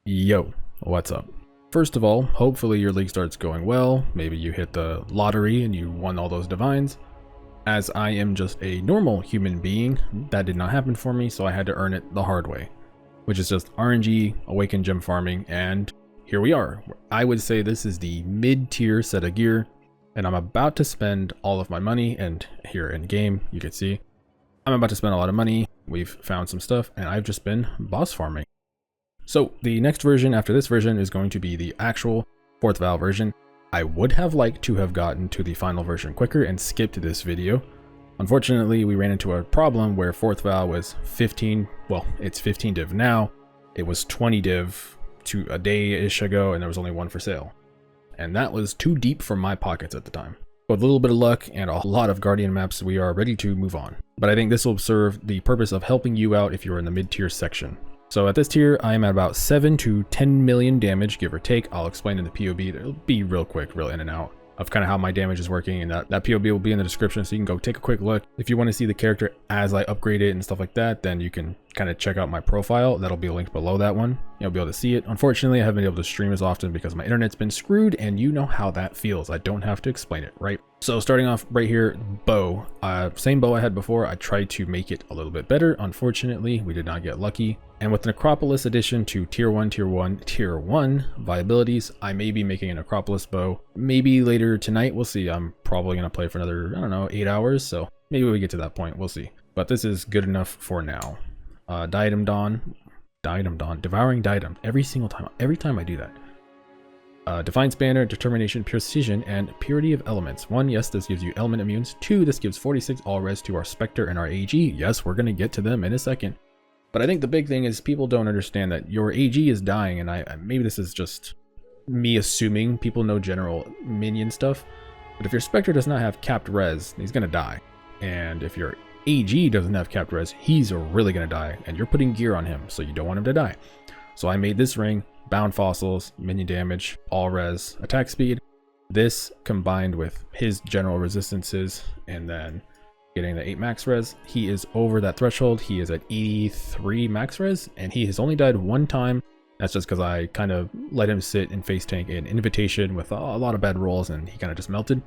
Yo, what's up? First of all, hopefully your league starts going well. Maybe you hit the lottery and you won all those divines. As I am just a normal human being, that did not happen for me, so I had to earn it the hard way, which is just RNG, awakened gem farming, and here we are. I would say this is the mid-tier set of gear, and I'm about to spend all of my money, and here in game, you can see, I'm about to spend a lot of money. We've found some stuff, and I've just been boss farming. So the next version after this version is going to be the actual 4th Val version. I would have liked to have gotten to the final version quicker and skipped this video. Unfortunately, we ran into a problem where 4th Val was 15, well, it's 15 div now. It was 20 div to a day-ish ago, and there was only one for sale. And that was too deep for my pockets at the time. With a little bit of luck and a lot of Guardian maps, we are ready to move on. But I think this will serve the purpose of helping you out if you're in the mid-tier section. So at this tier, I am at about 7 to 10 million damage, give or take. I'll explain in the POB. It'll be real quick, real in and out of kind of how my damage is working, and that POB will be in the description, so you can go take a quick look. If you want to see the character as I upgrade it and stuff like that, then you can kind of check out my profile. That'll be linked below that one. You'll be able to see it. Unfortunately, I haven't been able to stream as often because my internet's been screwed, and you know how that feels. I don't have to explain it, right? So starting off right here, bow. Same bow I had before. I tried to make it a little bit better. Unfortunately, we did not get lucky. And with Necropolis addition to tier 1 viabilities, I may be making a Necropolis bow. Maybe later tonight, we'll see. I'm probably going to play for another, I don't know, 8 hours. So maybe we get to that point, we'll see. But this is good enough for now. Diadem Dawn, Devouring Diadem, every time I do that. Defiance Banner, Determination, Precision, and Purity of Elements. 1, yes, this gives you element immunes. 2, this gives 46 all res to our Spectre and our AG. Yes, we're going to get to them in a second. But I think the big thing is people don't understand that your AG is dying, and maybe this is just me assuming people know general minion stuff. But if your Spectre does not have capped res, he's going to die. And if your AG doesn't have capped res, he's really going to die, and you're putting gear on him, so you don't want him to die. So I made this ring, bound fossils, minion damage, all res, attack speed. This combined with his general resistances, and then getting the 8 max res, he is over that threshold. He is at 83 max res, and he has only died one time. That's just because I kind of let him sit and face tank an invitation with a lot of bad rolls, and he kind of just melted.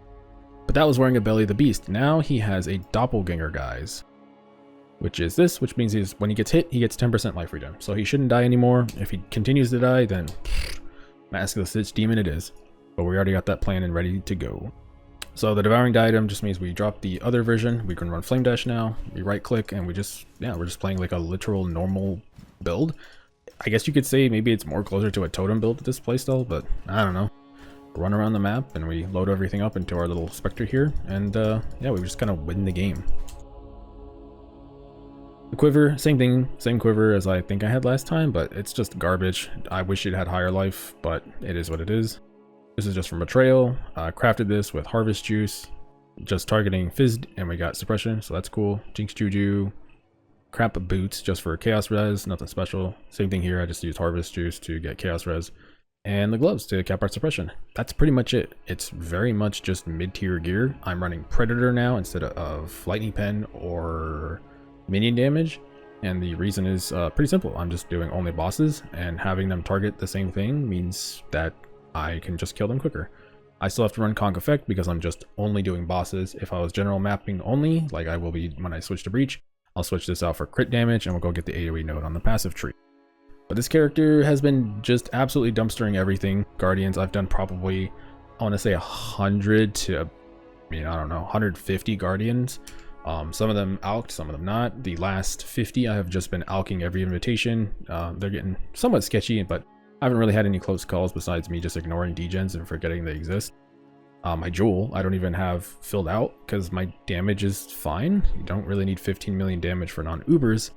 But that was wearing a Belly the Beast. Now he has a doppelganger, guys, which is this, which means when he gets hit, he gets 10% life regen. So he shouldn't die anymore. If he continues to die, then Mask of the Stitch Demon it is. But we already got that plan and ready to go. So the Devouring Diadem just means we drop the other version. We can run Flame Dash now. We right click and we're just playing like a literal normal build. I guess you could say maybe it's more closer to a totem build with this playstyle, but I don't know. Run around the map and we load everything up into our little Spectre here, and yeah, we just kind of win the game. The quiver, same thing, same quiver as I think I had last time, but it's just garbage. I wish it had higher life, but it is what it is. This is just from Betrayal. Crafted this with Harvest Juice, just targeting Fizzed, and we got Suppression, so that's cool. Jinx Juju, Crap Boots just for Chaos Res, nothing special. Same thing here, I just used Harvest Juice to get Chaos Res. And the gloves to cap our suppression. That's pretty much it. It's very much just mid-tier gear. I'm running Predator now instead of Lightning Pen or minion damage. And the reason is pretty simple. I'm just doing only bosses, and having them target the same thing means that I can just kill them quicker. I still have to run Conk Effect because I'm just only doing bosses. If I was general mapping only, like I will be when I switch to Breach, I'll switch this out for crit damage and we'll go get the AoE node on the passive tree. But this character has been just absolutely dumpstering everything. Guardians, I've done probably, I want to say 100 to, I don't know, 150 Guardians. Some of them alked, some of them not. The last 50, I have just been alking every invitation. They're getting somewhat sketchy, but I haven't really had any close calls besides me just ignoring degens and forgetting they exist. My Jewel, I don't even have filled out because my damage is fine. You don't really need 15 million damage for non-Ubers.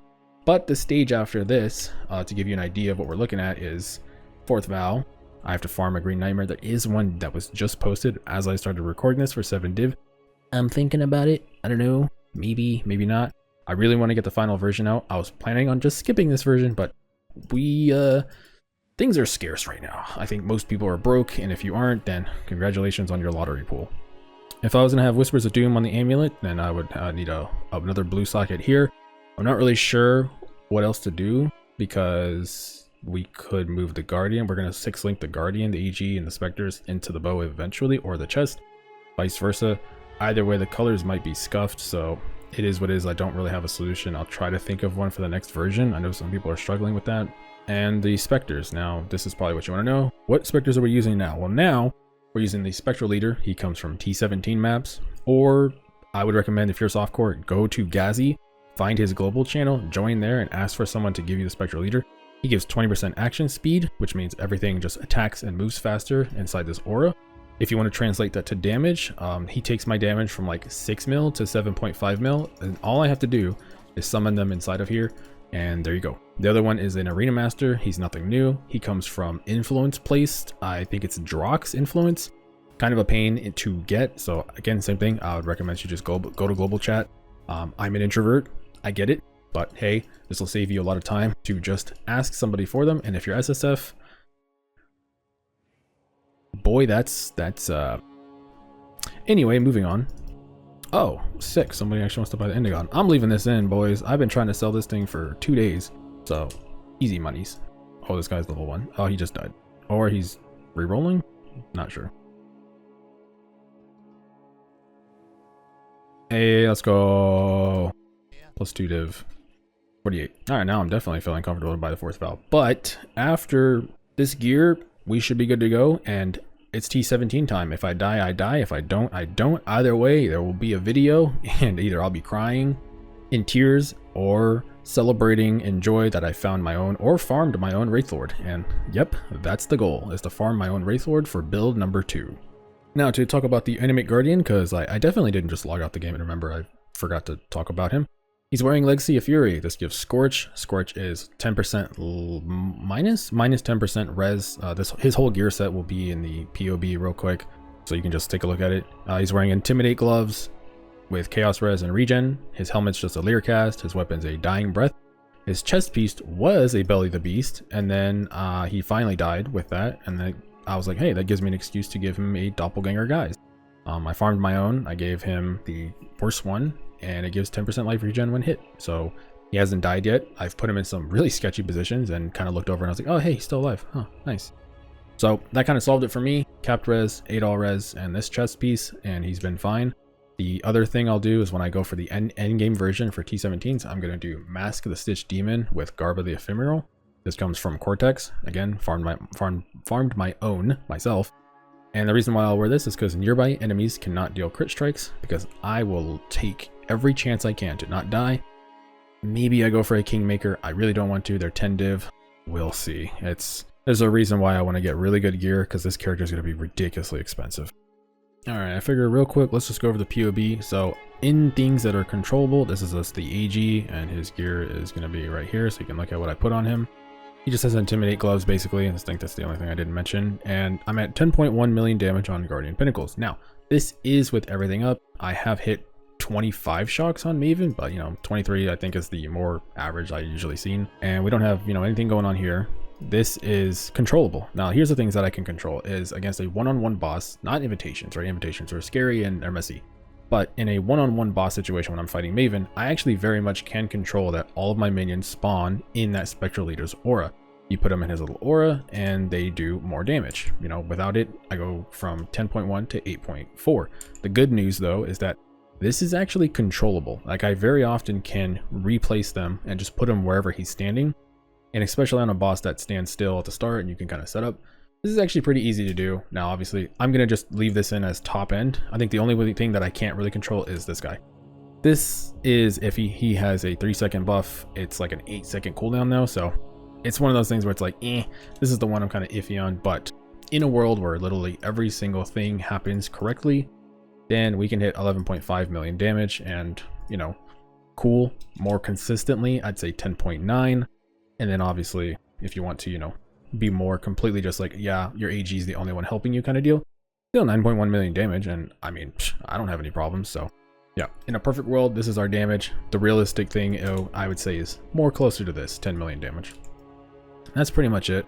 But the stage after this, to give you an idea of what we're looking at, is 4th Val. I have to farm a Green Nightmare. There is one that was just posted as I started recording this for 7 div. I'm thinking about it. I don't know. Maybe, maybe not. I really want to get the final version out. I was planning on just skipping this version, but things are scarce right now. I think most people are broke, and if you aren't, then congratulations on your lottery pool. If I was going to have Whispers of Doom on the amulet, then I would need another blue socket here. I'm not really sure what else to do because we could move the Guardian. We're going to 6-link the Guardian, the AG, and the Spectres into the bow eventually, or the chest, vice versa. Either way, the colors might be scuffed, so it is what it is. I don't really have a solution. I'll try to think of one for the next version. I know some people are struggling with that. And the Spectres. Now, this is probably what you want to know. What Spectres are we using now? Well, now we're using the Spectral Leader. He comes from T17 maps, or I would recommend if you're softcore, go to Gazi, find his global channel, join there, and ask for someone to give you the Spectral Leader. He gives 20% action speed, which means everything just attacks and moves faster inside this aura. If you want to translate that to damage, he takes my damage from like 6 mil to 7.5 mil, and all I have to do is summon them inside of here, and there you go. The other one is an Arena Master. He's nothing new. He comes from Influence placed. I think it's Drox Influence. Kind of a pain to get, so again, same thing. I would recommend you just go to global chat. I'm an introvert, I get it, but hey, this will save you a lot of time to just ask somebody for them. And if you're SSF, boy, that's anyway, moving on. Oh, sick, somebody actually wants to buy the Endigon. I'm leaving this in, boys. I've been trying to sell this thing for 2 days, so easy monies. Oh, this guy's level 1. Oh, he just died, or he's re-rolling, not sure. Hey, let's go. +2 div 48. All right, now I'm definitely feeling comfortable to buy the 4th valve, but after this gear we should be good to go. And it's T17 time. If I die, I die. If I don't, I don't. Either way, there will be a video, and either I'll be crying in tears or celebrating in joy that I found my own or farmed my own Wraithlord. And yep, that's the goal, is to farm my own Wraithlord for build number 2. Now to talk about the Animate Guardian, because I definitely didn't just log out the game and remember I forgot to talk about him. He's wearing Legacy of Fury. This gives Scorch. Scorch is 10% minus 10% res. His whole gear set will be in the POB real quick, so you can just take a look at it. He's wearing Intimidate gloves with Chaos Res and Regen. His helmet's just a Leer cast. His weapon's a Dying Breath. His chest piece was a Belly the Beast, and then he finally died with that, and then I was like, hey, that gives me an excuse to give him a Doppelganger Guise. I farmed my own. I gave him the worst one, and it gives 10% life regen when hit. So he hasn't died yet. I've put him in some really sketchy positions and kind of looked over and I was like, oh, hey, he's still alive. Huh, nice. So that kind of solved it for me. Capped res, 8 all res, and this chest piece, and he's been fine. The other thing I'll do is when I go for the endgame version for T17s, I'm going to do Mask of the Stitch Demon with Garb of the Ephemeral. This comes from Cortex. Again, farmed my own myself. And the reason why I'll wear this is because nearby enemies cannot deal crit strikes, because I will take every chance I can to not die. Maybe I go for a Kingmaker. I really don't want to. They're 10 div. We'll see. There's a reason why I want to get really good gear, because this character is going to be ridiculously expensive. Alright, I figure real quick, let's just go over the POB. So in things that are controllable, this is just the AG, and his gear is going to be right here, so you can look at what I put on him. He just has Intimidate gloves, basically. I think that's the only thing I didn't mention. And I'm at 10.1 million damage on Guardian Pinnacles. Now, this is with everything up. I have hit 25 shocks on Maven, but 23 I think is the more average I usually seen. And we don't have anything going on here. This is controllable. Now, here's the things that I can control is against a one-on-one boss, not invitations, right? Invitations are scary and they're messy. But in a one-on-one boss situation when I'm fighting Maven, I actually very much can control that all of my minions spawn in that Spectral Leader's aura. You put them in his little aura and they do more damage. Without it, I go from 10.1 to 8.4. The good news though is that this is actually controllable. Like, I very often can replace them and just put him wherever he's standing. And especially on a boss that stands still at the start and you can kind of set up. This is actually pretty easy to do. Now, obviously, I'm going to just leave this in as top end. I think the only thing that I can't really control is this guy. This is if he has a 3-second buff. It's like an 8-second cooldown though. So it's one of those things where it's like, this is the one I'm kind of iffy on. But in a world where literally every single thing happens correctly, then we can hit 11.5 million damage and, cool. More consistently, I'd say 10.9. And then obviously, if you want to, be more completely just like, yeah, your AG is the only one helping you kind of deal, still 9.1 million damage. And I mean, I don't have any problems. So yeah, in a perfect world, this is our damage. The realistic thing, I would say, is more closer to this, 10 million damage. That's pretty much it.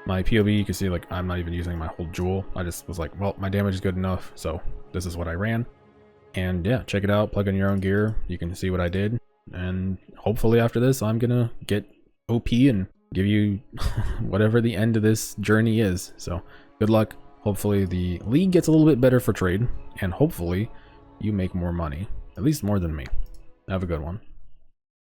My POB, you can see, like, I'm not even using my whole jewel. I just was like, well, my damage is good enough, so this is what I ran. And yeah, check it out, plug in your own gear. You can see what I did. And hopefully after this, I'm gonna get OP and give you whatever the end of this journey is. So good luck. Hopefully the league gets a little bit better for trade, and hopefully you make more money, at least more than me. Have a good one.